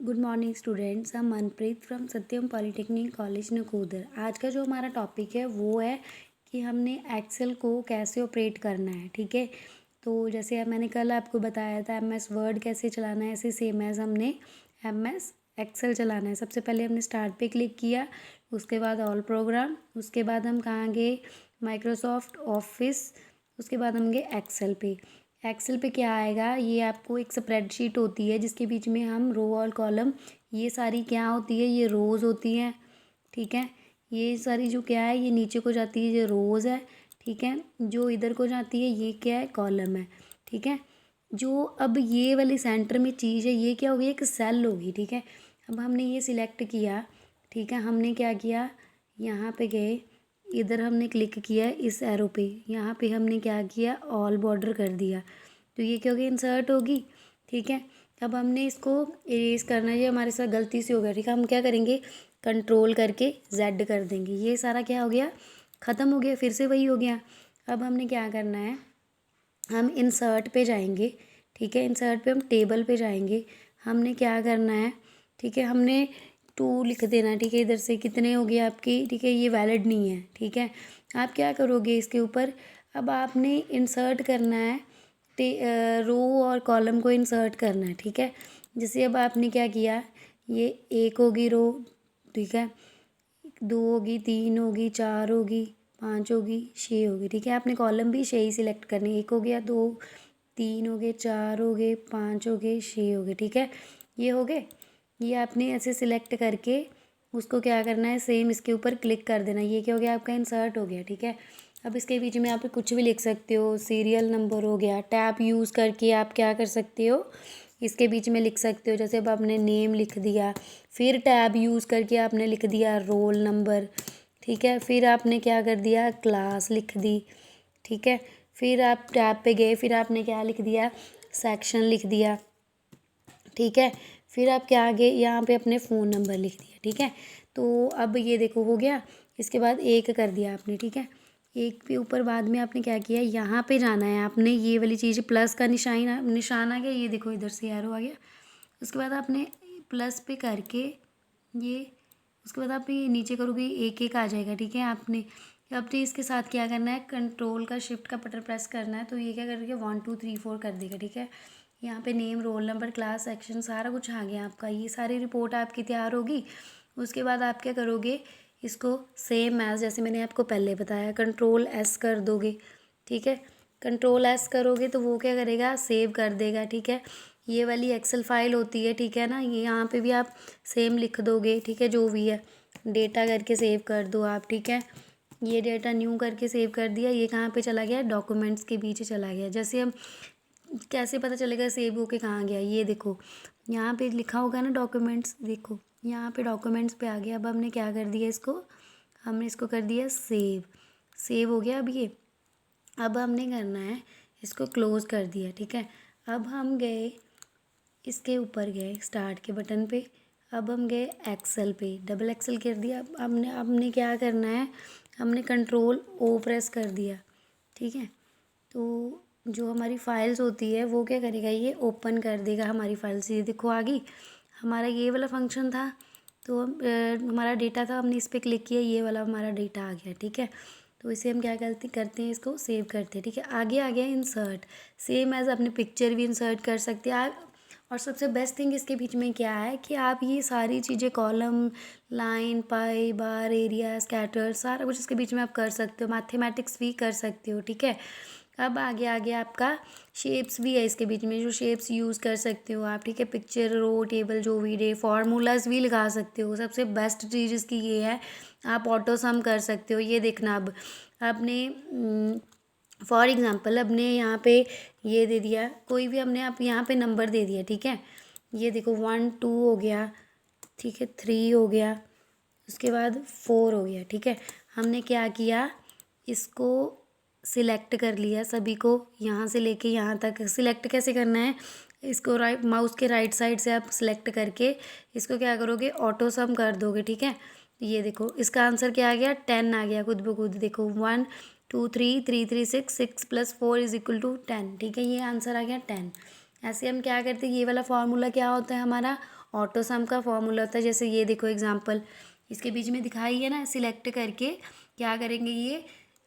Good morning students. हम Manpreet from Satyam polytechnic college Nakodar. आज का जो हमारा टॉपिक है वो है कि हमने एक्सेल को कैसे ऑपरेट करना है। ठीक है, तो जैसे अब मैंने कल आपको बताया था एमएस वर्ड कैसे चलाना है, ऐसे सेम एज हमने एमएस एक्सेल चलाना है। सबसे पहले हमने स्टार्ट पे क्लिक किया, उसके बाद ऑल प्रोग्राम, उसके बाद हम कहाँ गए माइक्रोसॉफ्ट ऑफिस, उसके बाद हम गए एक्सेल पे। एक्सेल पे क्या आएगा, ये आपको एक स्प्रेडशीट होती है जिसके बीच में हम रो और कॉलम, ये सारी क्या होती है, ये रोज़ होती हैं। ठीक है, ये सारी जो क्या है ये नीचे को जाती है, ये रोज़ है। ठीक है, जो इधर को जाती है ये क्या है, कॉलम है। ठीक है, जो अब ये वाली सेंटर में चीज़ है ये क्या होगी, एक सेल होगी। ठीक है, अब हमने ये सिलेक्ट किया। ठीक है, हमने क्या किया, यहाँ पे गए, इधर हमने क्लिक किया इस एरो पे, यहाँ पे हमने क्या किया, ऑल बॉर्डर कर दिया, तो ये क्या होगी, इंसर्ट होगी। ठीक है, अब हमने इसको इरेज करना है, ये हमारे साथ गलती से हो गया। ठीक है, हम क्या करेंगे, कंट्रोल करके जेड कर देंगे, ये सारा क्या हो गया, ख़त्म हो गया, फिर से वही हो गया। अब हमने क्या करना है, हम इंसर्ट पे जाएंगे। ठीक है, इंसर्ट पे हम टेबल पे जाएंगे, हमने क्या करना है, ठीक है, हमने 2 लिख देना। ठीक है, इधर से कितने हो गए आपकी, ठीक है, ये वैलिड नहीं है। ठीक है, आप क्या करोगे इसके ऊपर, अब आपने इंसर्ट करना है, रो और कॉलम को इंसर्ट करना है। ठीक है, जैसे अब आपने क्या किया, ये 1 होगी रो, ठीक है, 2 होगी, 3 होगी, 4 होगी, 5 होगी, 6 होगी। ठीक है, आपने कॉलम भी 6 ही सिलेक्ट करनी, 1 हो गया, 2, 3 हो गए, 4 हो गए, 5 हो गए, 6 हो गए। ठीक है, ये हो गए, ये आपने ऐसे सिलेक्ट करके उसको क्या करना है, सेम इसके ऊपर क्लिक कर देना, ये क्या हो गया, आपका इंसर्ट हो गया। ठीक है, अब इसके बीच में आप कुछ भी लिख सकते हो, सीरियल नंबर हो गया, टैब यूज़ करके आप क्या कर सकते हो, इसके बीच में लिख सकते हो। जैसे अब आपने नेम लिख दिया, फिर टैब यूज़ करके आपने लिख दिया रोल नंबर। ठीक है, फिर आपने क्या कर दिया, क्लास लिख दी। ठीक है, फिर आप टैब पे गए, फिर आपने क्या लिख दिया, सेक्शन लिख दिया। ठीक है, फिर आप क्या आगे यहाँ पे अपने फ़ोन नंबर लिख दिया। ठीक है, तो अब ये देखो हो गया, इसके बाद 1 कर दिया आपने। ठीक है, 1 के ऊपर बाद में आपने क्या किया, यहाँ पे जाना है आपने, ये वाली चीज़ प्लस का निशान आ गया, ये देखो इधर से एरो आ गया। उसके बाद आपने प्लस पे करके ये, उसके बाद आप ये नीचे करोगे, 1 1 आ जाएगा। ठीक है, आपने इसके साथ क्या करना है, कंट्रोल का शिफ्ट का बटन प्रेस करना है, तो ये क्या करेगा, 1 2 3 4 कर देगा। ठीक है, यहाँ पे name, roll number, class, section सारा कुछ आ गया आपका, ये सारी रिपोर्ट आपकी तैयार होगी। उसके बाद आप क्या करोगे, इसको सेम एज जैसे मैंने आपको पहले बताया, कंट्रोल एस कर दोगे। ठीक है, कंट्रोल एस करोगे तो वो क्या करेगा, सेव कर देगा। ठीक है, ये वाली एक्सेल फाइल होती है। ठीक है ना, ये यहाँ पे भी आप सेम लिख दोगे। ठीक है, जो भी है डेटा करके सेव कर दो आप। ठीक है, ये डेटा न्यू करके सेव कर दिया, ये कहाँ पे चला गया, डॉक्यूमेंट्स के बीच चला गया। जैसे हम कैसे पता चलेगा सेव होके कहाँ गया, ये देखो यहाँ पे लिखा होगा ना डॉक्यूमेंट्स, देखो यहाँ पे डॉक्यूमेंट्स पे आ गया। अब हमने क्या कर दिया, इसको हमने इसको कर दिया सेव, सेव हो गया। अब ये अब हमने करना है, इसको क्लोज़ कर दिया। ठीक है, अब हम गए, इसके ऊपर गए स्टार्ट के बटन पे, अब हम गए एक्सेल पे, डबल एक्सेल कर दिया। अब हमने क्या करना है, हमने कंट्रोल ओ प्रेस कर दिया। ठीक है, तो जो हमारी फाइल्स होती है वो क्या करेगा, ये ओपन कर देगा हमारी फाइल्स। ये देखो आ गई, हमारा ये वाला फंक्शन था, तो हमारा डेटा था, हमने इस पर क्लिक किया, ये वाला हमारा डेटा आ गया। ठीक है, तो इसे हम क्या करते हैं, इसको सेव करते हैं। ठीक है, आगे आ गया इंसर्ट, सेम एज अपने पिक्चर भी इंसर्ट कर सकते हैं आप। और सबसे बेस्ट थिंग इसके बीच में क्या है कि आप ये सारी चीज़ें, कॉलम, लाइन, पाई, बार, एरिया, स्कैटर, सारा कुछ इसके बीच में आप कर सकते हो, मैथमेटिक्स भी कर सकते हो। ठीक है, अब आगे आगे आपका शेप्स भी है इसके बीच में, जो शेप्स यूज़ कर सकते हो आप। ठीक है, पिक्चर, रो, टेबल, जो भी डे, फार्मूलाज भी लगा सकते हो। सबसे बेस्ट चीज़ इसकी ये है, आप ऑटो सम कर सकते हो। ये देखना, अब आपने फॉर एग्ज़ाम्पल अपने यहाँ पे ये दे दिया, कोई भी हमने आप यहाँ पे नंबर दे दिया। ठीक है, ये देखो 1 2 हो गया, ठीक है, 3 हो गया, उसके बाद 4 हो गया। ठीक है, हमने क्या किया, इसको सिलेक्ट कर लिया, सभी को यहाँ से लेके यहाँ तक। सिलेक्ट कैसे करना है, इसको राइट माउस के राइट साइड से आप सिलेक्ट करके इसको क्या करोगे, ऑटो सम कर दोगे। ठीक है, ये देखो इसका आंसर क्या आ गया, 10 आ गया खुद ब खुद। देखो 1 2 3 3 3 6 6 + 4 = 10। ठीक है, ये आंसर आ गया 10। ऐसे हम क्या करते हैं, ये वाला फार्मूला क्या होता है हमारा, ऑटो सम का फॉर्मूला होता है, जैसे ये देखो एग्जांपल इसके बीच में दिखाई है ना, सिलेक्ट करके क्या करेंगे, ये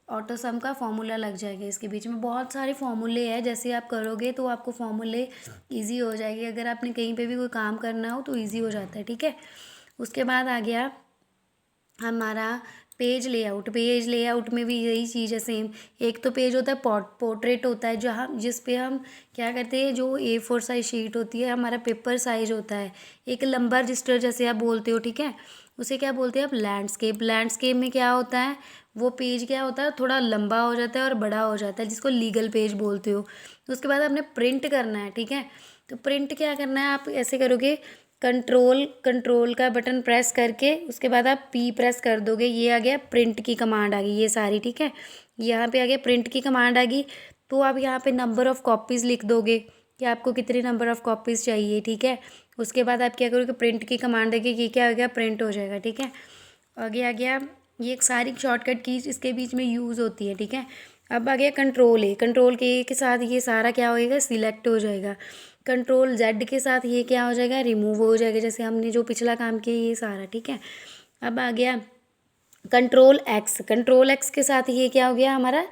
ऑटो सम का फॉर्मूला लग जाएगा। इसके बीच में बहुत सारे फॉर्मूले हैं, जैसे आप करोगे तो आपको फॉर्मूले ईजी हो जाएगी। अगर आपने कहीं पे भी कोई काम करना हो तो ईजी हो जाता है, ठीक है। उसके बाद आ गया हमारा पेज लेआउट। पेज लेआउट में भी यही चीज़ है सेम। एक तो पेज होता है पोर्ट्रेट होता है, जहाँ जिस पे हम क्या करते हैं, जो A4 साइज शीट होती है, हमारा पेपर साइज होता है। एक लंबा रजिस्टर जैसे आप बोलते हो, ठीक है, उसे क्या बोलते हैं आप, लैंडस्केप। लैंडस्केप में क्या होता है, वो पेज क्या होता है, थोड़ा लंबा हो जाता है और बड़ा हो जाता है, जिसको लीगल पेज बोलते हो। तो उसके बाद आपने प्रिंट करना है, ठीक है। तो प्रिंट क्या करना है, आप ऐसे करोगे, कंट्रोल का बटन प्रेस करके उसके बाद आप P प्रेस कर दोगे, ये आ गया प्रिंट की कमांड आ गई, ये सारी, ठीक है। यहाँ पे आ गया प्रिंट की कमांड आ गई। तो आप यहाँ पे नंबर ऑफ़ कॉपीज़ लिख दोगे कि आपको कितने नंबर ऑफ़ कॉपीज़ चाहिए, ठीक है। उसके बाद आप क्या करोगे, प्रिंट की कमांड देके ये क्या हो गया, प्रिंट हो जाएगा, ठीक है। आगे आ गया, ये एक सारी शॉर्टकट कीज इसके बीच में यूज़ होती है, ठीक है। अब आ गया कंट्रोल ए के साथ ये सारा क्या होएगा, सिलेक्ट हो जाएगा। कंट्रोल Z के साथ ये क्या हो जाएगा, रिमूव हो जाएगा, जैसे हमने जो पिछला काम किया ये सारा, ठीक है। अब आ गया कंट्रोल X के साथ ये क्या हो गया, हमारा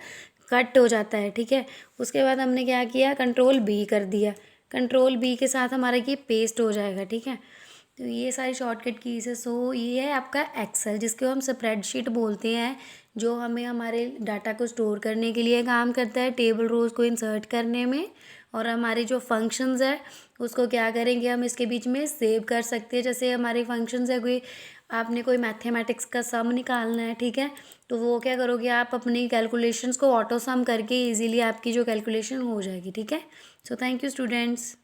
कट हो जाता है, ठीक है। उसके बाद हमने क्या किया, कंट्रोल B कर दिया। कंट्रोल B के साथ हमारा ये पेस्ट हो जाएगा, ठीक है। तो ये सारी शॉर्टकट कीज़ है। सो ये है आपका एक्सेल, जिसको हम स्प्रेडशीट बोलते हैं, जो हमें हमारे डाटा को स्टोर करने के लिए काम करता है, टेबल रोज़ को इंसर्ट करने में। और हमारे जो फंक्शंस है उसको क्या करेंगे, हम इसके बीच में सेव कर सकते हैं। जैसे हमारे फंक्शंस है, कोई आपने कोई मैथमेटिक्स का सम निकालना है, ठीक है, तो वो क्या करोगे, आप अपनी कैलकुलेशंस को ऑटो सम करके इजीली आपकी जो कैलकुलेशन हो जाएगी, ठीक है। So thank you students.